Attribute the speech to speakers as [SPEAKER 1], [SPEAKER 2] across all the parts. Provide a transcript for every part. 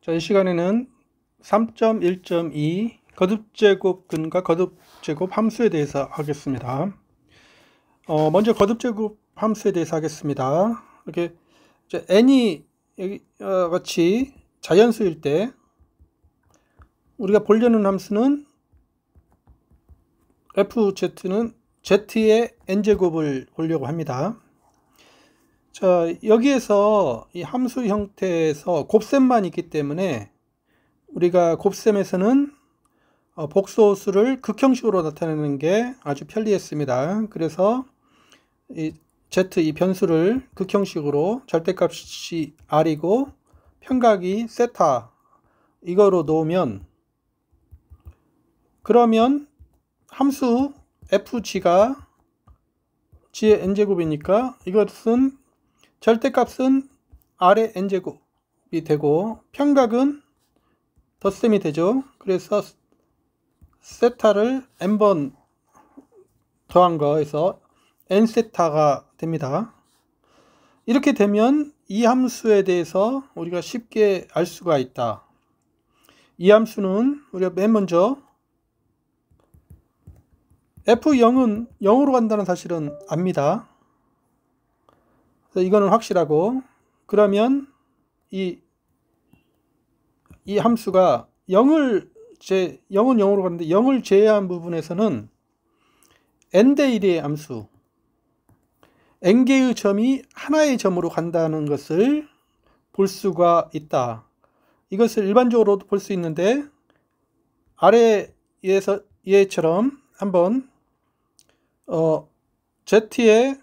[SPEAKER 1] 자, 이 시간에는 3.1.2 거듭제곱근과 거듭제곱 함수에 대해서 하겠습니다. 먼저 거듭제곱 함수에 대해서 하겠습니다. 이렇게 이제 n이 여기 같이 자연수일 때 우리가 보려는 함수는 fz는 z의 n제곱을 보려고 합니다. 자, 여기에서 이 함수 형태에서 곱셈만 있기 때문에 우리가 곱셈에서는 복소수를 극형식으로 나타내는 게 아주 편리했습니다. 그래서 이 z, 이 변수를 극형식으로 절대값이 r이고 평각이 세타 이거로 놓으면, 그러면 함수 fg가 g의 n제곱이니까 이것은 절대값은 r의 n제곱이 되고 평각은 덧셈이 되죠. 그래서 세타를 n번 더한 거에서 n세타가 됩니다. 이렇게 되면 이 함수에 대해서 우리가 쉽게 알 수가 있다. 이 함수는 우리가 맨 먼저 f0은 0으로 간다는 사실은 압니다. 그래서 이거는 확실하고, 그러면 이 함수가 0은 0으로 가는데 0을 제외한 부분에서는 n대 1의 함수, n개의 점이 하나의 점으로 간다는 것을 볼 수가 있다. 이것을 일반적으로도 볼 수 있는데 아래에서 얘처럼 한번 z의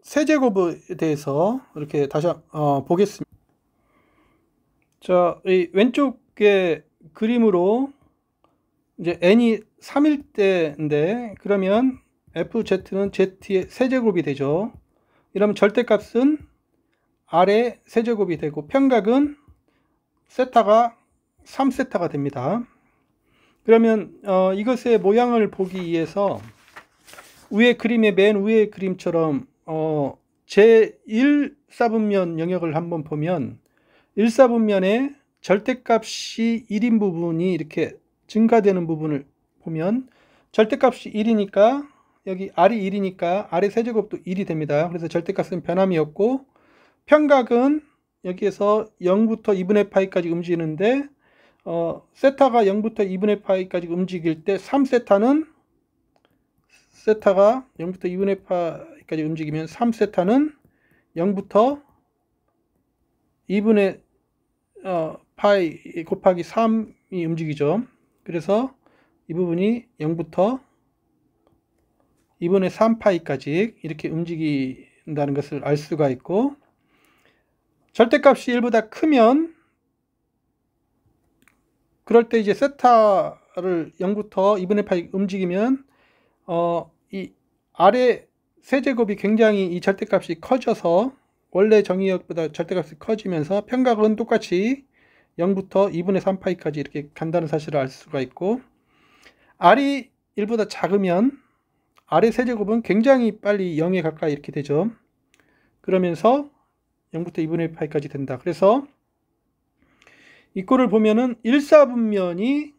[SPEAKER 1] 세제곱에 대해서 이렇게 다시 보겠습니다. 자, 이 왼쪽의 그림으로 이제 n이 3일 때인데, 그러면 fz는 z의 세제곱이 되죠. 이러면 절대값은 r의 세제곱이 되고 평각은 세타가 3세타가 됩니다. 그러면 이것의 모양을 보기 위해서 위의 그림의 맨 위의 그림처럼 제1사분면 영역을 한번 보면 1사분면에 절대값이 1인 부분이 이렇게 증가되는 부분을 보면 절대값이 1이니까 여기 r이 1이니까 r의 세제곱도 1이 됩니다. 그래서 절대값은 변함이 없고 평각은 여기에서 0부터 2분의 파이까지 움직이는데 세타가 0부터 2분의 파이까지 움직일 때 3세타는 세타가 0부터 2분의 파이까지 움직이면 3세타는 0부터 2분의 파이 곱하기 3이 움직이죠. 그래서 이 부분이 0부터 2분의 3파이까지 이렇게 움직인다는 것을 알 수가 있고, 절대값이 1보다 크면 그럴 때 이제 세타를 0부터 2분의 파이 움직이면 이 아래 세제곱이 굉장히 이 절대값이 커져서 원래 정의역보다 절대값이 커지면서 평각은 똑같이 0부터 2분의 3파이까지 이렇게 간다는 사실을 알 수가 있고, r이 1보다 작으면 r의 세제곱은 굉장히 빨리 0에 가까이 이렇게 되죠. 그러면서 0부터 2분의 파이까지 된다. 그래서 이 꼴을 보면은 1사분면이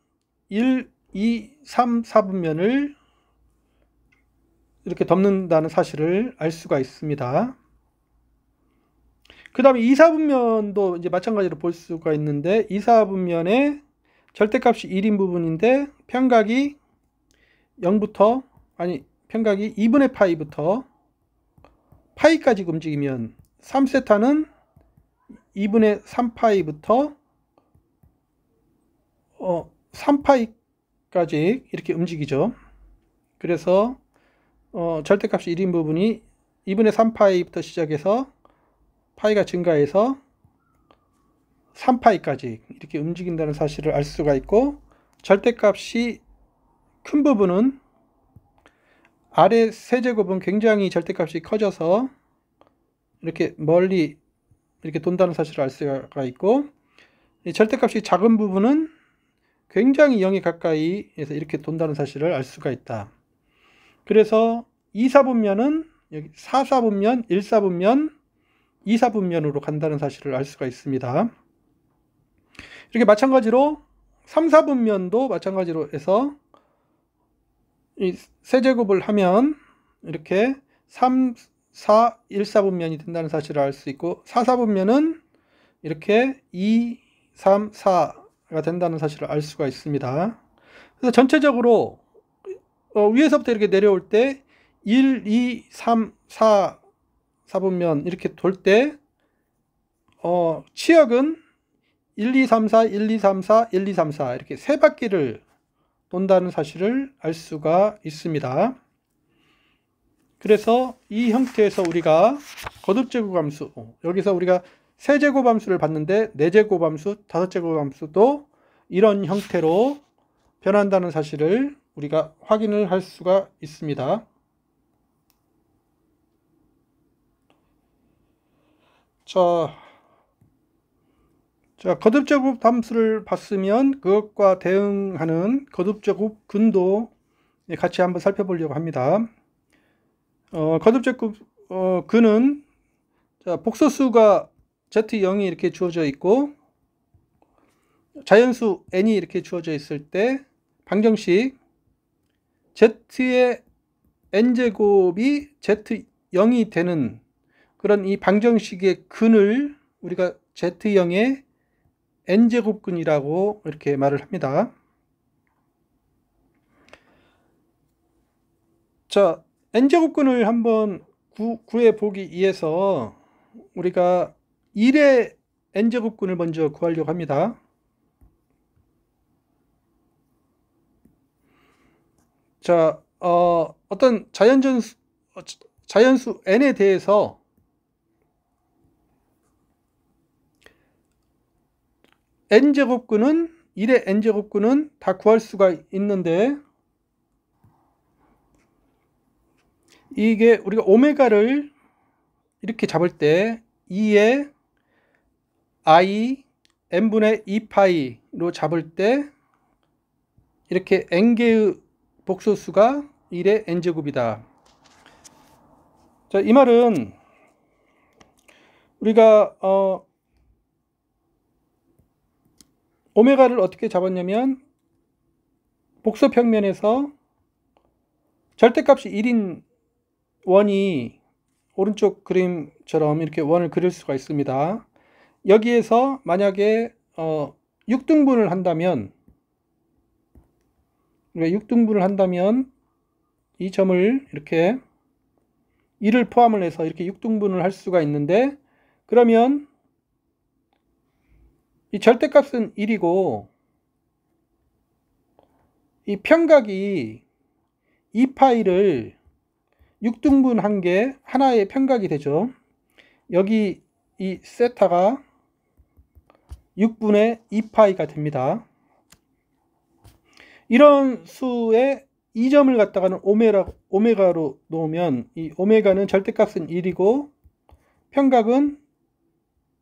[SPEAKER 1] 1, 2, 3, 4분면을 이렇게 덮는다는 사실을 알 수가 있습니다. 그 다음에 2사분면도 이제 마찬가지로 볼 수가 있는데, 2사분면에 절대값이 1인 부분인데 평각이 0부터 평각이 2분의 파이부터 파이까지 움직이면 3세타는 2분의 3파이부터 3파이까지 이렇게 움직이죠. 그래서 절대값이 1인 부분이 2분의 3파이부터 시작해서 파이가 증가해서 3파이까지 이렇게 움직인다는 사실을 알 수가 있고, 절대값이 큰 부분은 아래 세제곱은 굉장히 절대값이 커져서 이렇게 멀리 이렇게 돈다는 사실을 알 수가 있고, 절대값이 작은 부분은 굉장히 0에 가까이에서 이렇게 돈다는 사실을 알 수가 있다. 그래서 2사분면은 여기 4사분면, 1사분면, 2사분면으로 간다는 사실을 알 수가 있습니다. 이렇게 마찬가지로 3, 4분면도 마찬가지로 해서 이 세제곱을 하면 이렇게 3, 4, 1, 4분면이 된다는 사실을 알 수 있고 4, 4분면은 이렇게 2, 3, 4가 된다는 사실을 알 수가 있습니다. 그래서 전체적으로 위에서부터 이렇게 내려올 때 1, 2, 3, 4, 4분면 이렇게 돌 때 치역은 1, 2, 3, 4, 1, 2, 3, 4, 1, 2, 3, 4 이렇게 세 바퀴를 돈다는 사실을 알 수가 있습니다. 그래서 이 형태에서 우리가 거듭제곱함수, 여기서 우리가 세제곱함수를 봤는데 4제곱함수, 5제곱함수도 이런 형태로 변한다는 사실을 우리가 확인을 할 수가 있습니다. 자, 거듭제곱 함수를 봤으면 그것과 대응하는 거듭제곱 근도 같이 한번 살펴보려고 합니다. 거듭제곱 근은 복소수가 z0이 이렇게 주어져 있고 자연수 n이 이렇게 주어져 있을 때 방정식 z의 n제곱이 z0이 되는 그런 이 방정식의 근을 우리가 z0의 n제곱근이라고 이렇게 말을 합니다. 자, n제곱근을 한번 구해 보기 위해서 우리가 1의 n제곱근을 먼저 구하려고 합니다. 자, 어떤 자연수 n에 대해서 n제곱근은 1의 n제곱근은 다 구할 수가 있는데 이게 우리가 오메가를 이렇게 잡을 때 2의 i n분의 2파이로 잡을 때 이렇게 n개의 복소수가 1의 n제곱이다. 자, 이 말은 우리가 오메가를 어떻게 잡았냐면 복소평면에서 절대값이 1인 원이 오른쪽 그림처럼 이렇게 원을 그릴 수가 있습니다. 여기에서 만약에 6등분을 한다면 우리가 6등분을 한다면 이 점을 이렇게 1을 포함을 해서 이렇게 6등분을 할 수가 있는데 그러면 이 절대값은 1이고 이 평각이 2파이를 6등분 한 게 하나의 평각이 되죠. 여기 이 세타가 6분의 2파이가 됩니다. 이런 수의 이 점을 갖다가는 오메가로 놓으면 이 오메가는 절대값은 1이고 평각은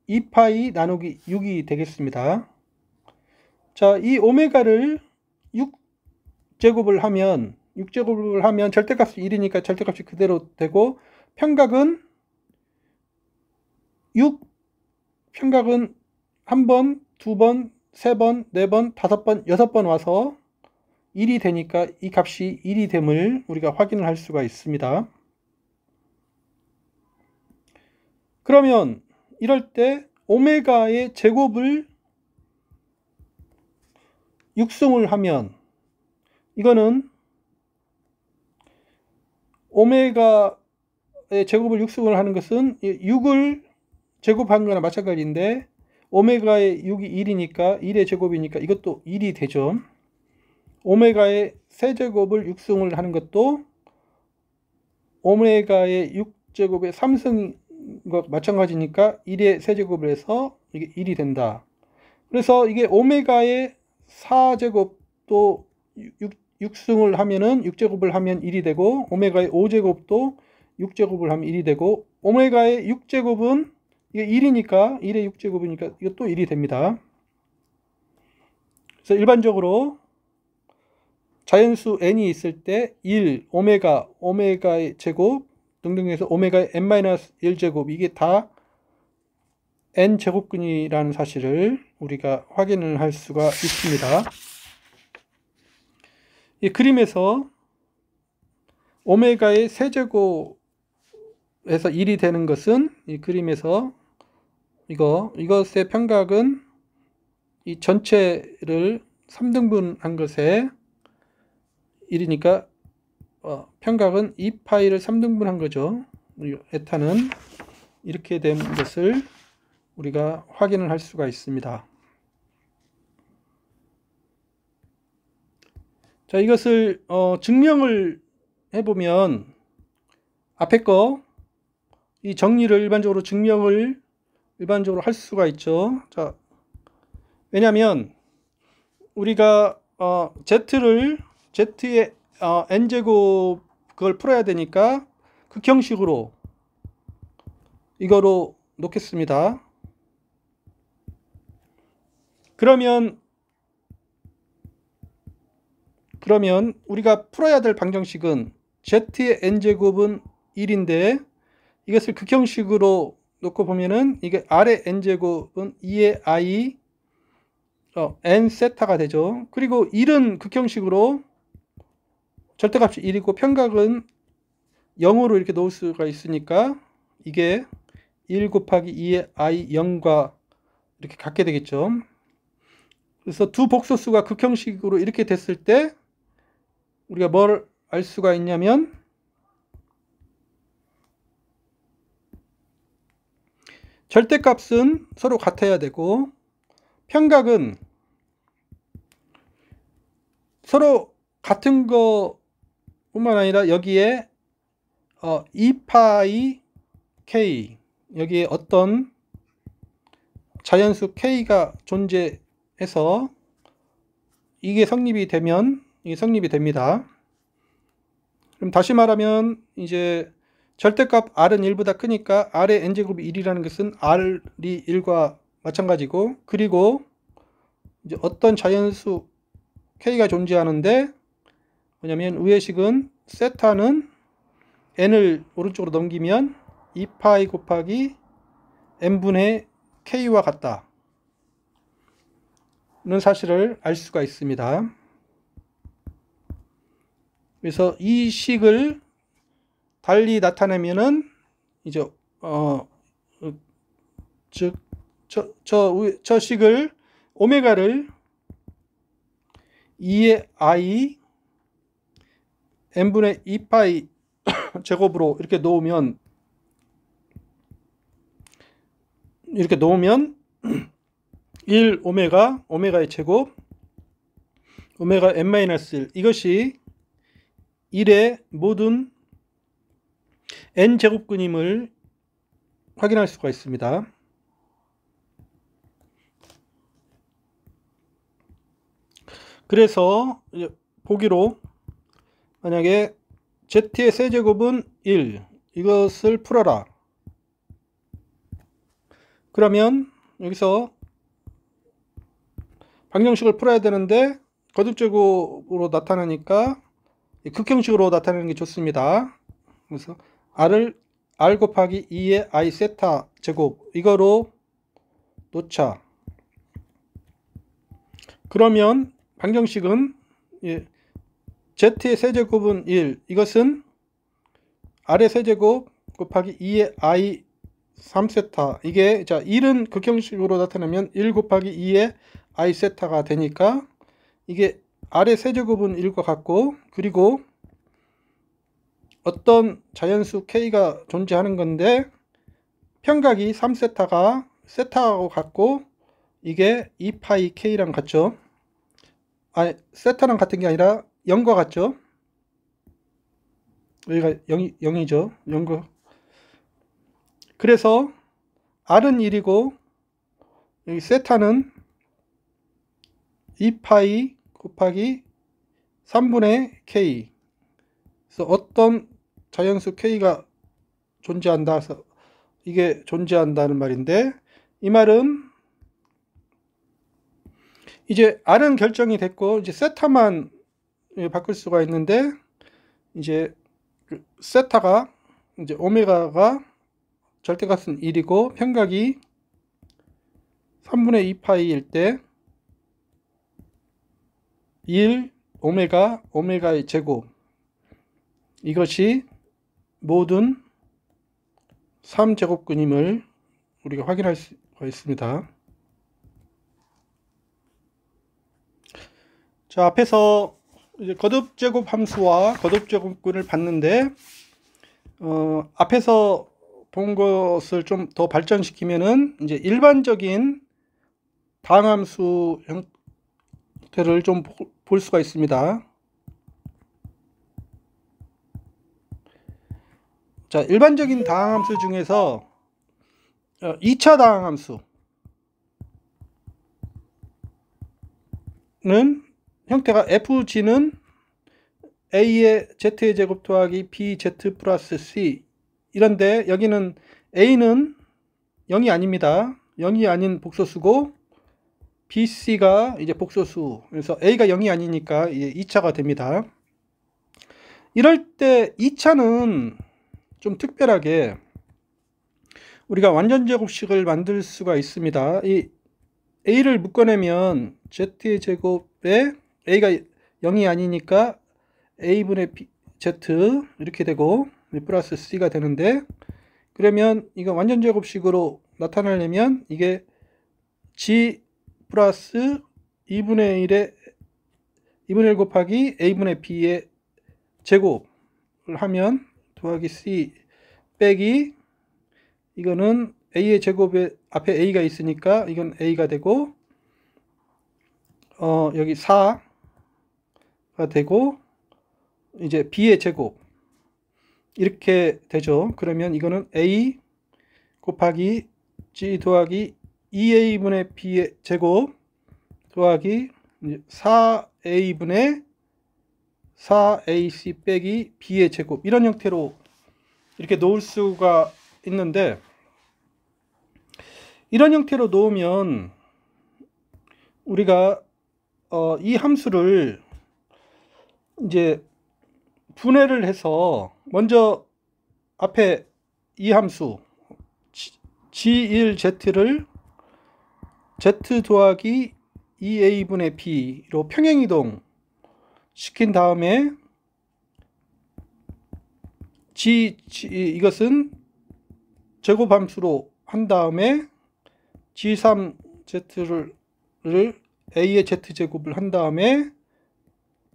[SPEAKER 1] 2파이 나누기 6이 되겠습니다. 자, 이 오메가를 6제곱을 하면 절대값이 1이니까 절대값이 그대로 되고 평각은 1번, 2번, 3번, 4번, 5번, 6번 와서 1이 되니까 이 값이 1이 됨을 우리가 확인을 할 수가 있습니다. 그러면 이럴 때 오메가의 제곱을 육승을 하면 이거는 오메가의 제곱을 육승을 하는 것은 6을 제곱한 거나 마찬가지인데 오메가의 6이 1이니까 1의 제곱이니까 이것도 1이 되죠. 오메가의 세제곱을 육승을 하는 것도 오메가의 6제곱의 3승인 것 마찬가지니까 1의 세제곱을 해서 이게 1이 된다. 그래서 이게 오메가의 4제곱도 6승을 하면은 6제곱을 하면 1이 되고 오메가의 5제곱도 6제곱을 하면 1이 되고 오메가의 6제곱은 이게 1이니까 1의 6제곱이니까 이것도 1이 됩니다. 그래서 일반적으로 자연수 n이 있을 때 1, 오메가의 제곱 등등 해서 오메가의 n-1제곱 이게 다 n제곱근이라는 사실을 우리가 확인을 할 수가 있습니다. 이 그림에서 오메가의 세제곱에서 1이 되는 것은 이 그림에서 이것의 평각은 이 전체를 3등분 한 것에 1이니까 평각은 2파이를 3등분 한 거죠. 에타는 이렇게 된 것을 우리가 확인을 할 수가 있습니다. 자, 이것을 증명을 해보면 앞에 거 이 정리를 일반적으로 할 수가 있죠. 자, 왜냐하면 우리가 z의 n제곱 그걸 풀어야 되니까 극형식으로 이거로 놓겠습니다. 그러면 우리가 풀어야 될 방정식은 z의 n제곱은 1인데 이것을 극형식으로 놓고 보면은 이게 r의 n제곱은 2의 i n 세타가 되죠. 그리고 1은 극형식으로 절대값이 1이고 평각은 0으로 이렇게 놓을 수가 있으니까 이게 1 곱하기 2의 i 0과 이렇게 같게 되겠죠. 그래서 두 복소수가 극형식으로 이렇게 됐을 때 우리가 뭘 알 수가 있냐면 절대값은 서로 같아야 되고 평각은 서로 같은 것뿐만 아니라 여기에 2파이 k 여기에 어떤 자연수 k가 존재해서 이게 성립이 됩니다. 그럼 다시 말하면 이제 절대값 r은 1보다 크니까 r의 n제곱이 1이라는 것은 r이 1과 마찬가지고, 그리고 이제 어떤 자연수 k가 존재하는데 뭐냐면 위의 식은 세타는 n을 오른쪽으로 넘기면 2파이 곱하기 n분의 k와 같다 는 사실을 알 수가 있습니다. 그래서 이 식을 달리 나타내면은 이제 즉 저 식을 오메가를 2의 i n분의 2파이 제곱으로 이렇게 놓으면 1 오메가의 제곱 오메가 n-1 이것이 1의 모든 n제곱근임을 확인할 수가 있습니다. 그래서 보기로 만약에 z의 세제곱은 1 이것을 풀어라. 그러면 여기서 방정식을 풀어야 되는데 거듭제곱으로 나타나니까 극형식으로 나타내는 게 좋습니다. 그래서 r을 r 곱하기 2의 i 세타 제곱 이거로 놓자. 그러면 방정식은 z의 세제곱은 1 이것은 r의 세제곱 곱하기 2의 i 3세타 이게 자 1은 극형식으로 나타내면 1 곱하기 2의 i 세타가 되니까 이게 r의 세제곱은 1과 같고, 그리고 어떤 자연수 k가 존재하는 건데 평각이 3세타가 세타하고 같고 이게 2파이 k랑 같죠. 아니 세타랑 같은 게 아니라 0과 같죠. 여기가 0이죠. 0과. 그래서 r은 1이고 여기 세타는 2파이 곱하기 3분의 k. 그래서 어떤 자연수 k가 존재한다. 그래서 이게 존재한다는 말인데 이 말은 이제 r은 결정이 됐고 이제 세타만 바꿀 수가 있는데 이제 세타가 이제 오메가가 절대값은 1이고 평각이 3분의 2파이일 때 1 오메가의 제곱, 이것이 모든 3제곱근임을 우리가 확인할 수가 있습니다. 자, 앞에서 이제 거듭제곱 함수와 거듭제곱근을 봤는데, 앞에서 본 것을 좀 더 발전시키면은 이제 일반적인 다항함수 형태를 좀 볼 수가 있습니다. 자, 일반적인 다항함수 중에서 2차 다항함수는 형태가 fg는 a의 z의 제곱 더하기 bz 플러스 c, 이런데 여기는 a는 0이 아닙니다. 0이 아닌 복소수고 bc가 이제 복소수, 그래서 a가 0이 아니니까 이제 2차가 됩니다. 이럴 때 2차는 좀 특별하게 우리가 완전제곱식을 만들 수가 있습니다. 이 a를 묶어내면 z의 제곱에 a가 0이 아니니까 a분의 z 이렇게 되고 플러스 c가 되는데, 그러면 이거 완전제곱식으로 나타내려면 이게 g 플러스 2분의 1 곱하기 a분의 b의 제곱을 하면 더하기 c 빼기, 이거는 a의 제곱에 앞에 a가 있으니까 이건 a가 되고, 여기 4가 되고, 이제 b의 제곱 이렇게 되죠. 그러면 이거는 a 곱하기 g 더하기 2a분의 b의 제곱 더하기 4a분의 4ac 빼기 b의 제곱, 이런 형태로 이렇게 놓을 수가 있는데, 이런 형태로 놓으면 우리가 이 함수를 이제 분해를 해서 먼저 앞에 이 함수 g1z를 z 더하기 2a분의 b로 평행이동 시킨 다음에 이것은 제곱함수로 한 다음에 g3z를 a의 z제곱을 한 다음에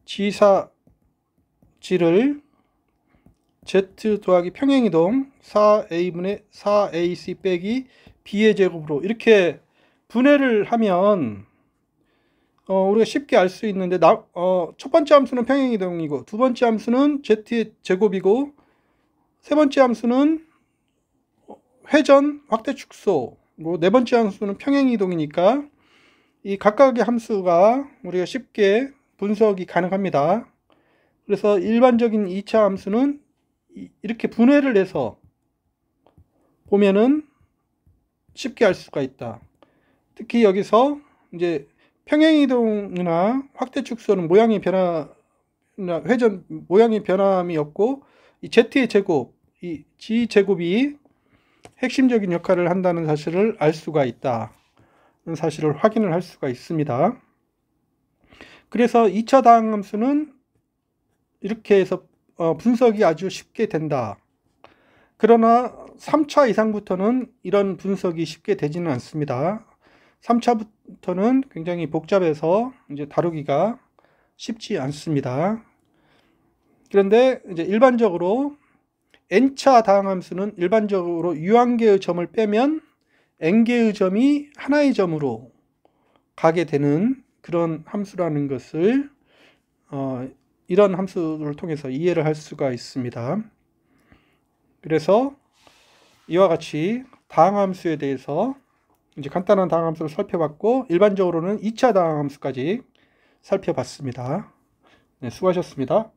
[SPEAKER 1] g4g를 z 더하기 평행이동 4a분의 4ac 빼기 b의 제곱으로 이렇게 분해를 하면 우리가 쉽게 알 수 있는데, 첫 번째 함수는 평행이동이고, 두 번째 함수는 z의 제곱이고, 세 번째 함수는 회전 확대 축소, 네 번째 함수는 평행이동이니까 이 각각의 함수가 우리가 쉽게 분석이 가능합니다. 그래서 일반적인 2차 함수는 이렇게 분해를 해서 보면은 쉽게 알 수가 있다. 특히 여기서 이제 평행이동이나 확대 축소는 모양의 변화나 회전 모양의 변함이 없고, 이 z의 제곱, 이 g 제곱이 핵심적인 역할을 한다는 사실을 알 수가 있다. 사실을 확인을 할 수가 있습니다. 그래서 2차 다항함수는 이렇게 해서 분석이 아주 쉽게 된다. 그러나 3차 이상부터는 이런 분석이 쉽게 되지는 않습니다. 3차부터는 굉장히 복잡해서 이제 다루기가 쉽지 않습니다. 그런데 이제 일반적으로 n차 다항함수는 일반적으로 유한계의 점을 빼면 n개의 점이 하나의 점으로 가게 되는 그런 함수라는 것을 이런 함수를 통해서 이해를 할 수가 있습니다. 그래서 이와 같이 다항함수에 대해서 이제 간단한 다항함수를 살펴봤고, 일반적으로는 2차 다항함수까지 살펴봤습니다. 네, 수고하셨습니다.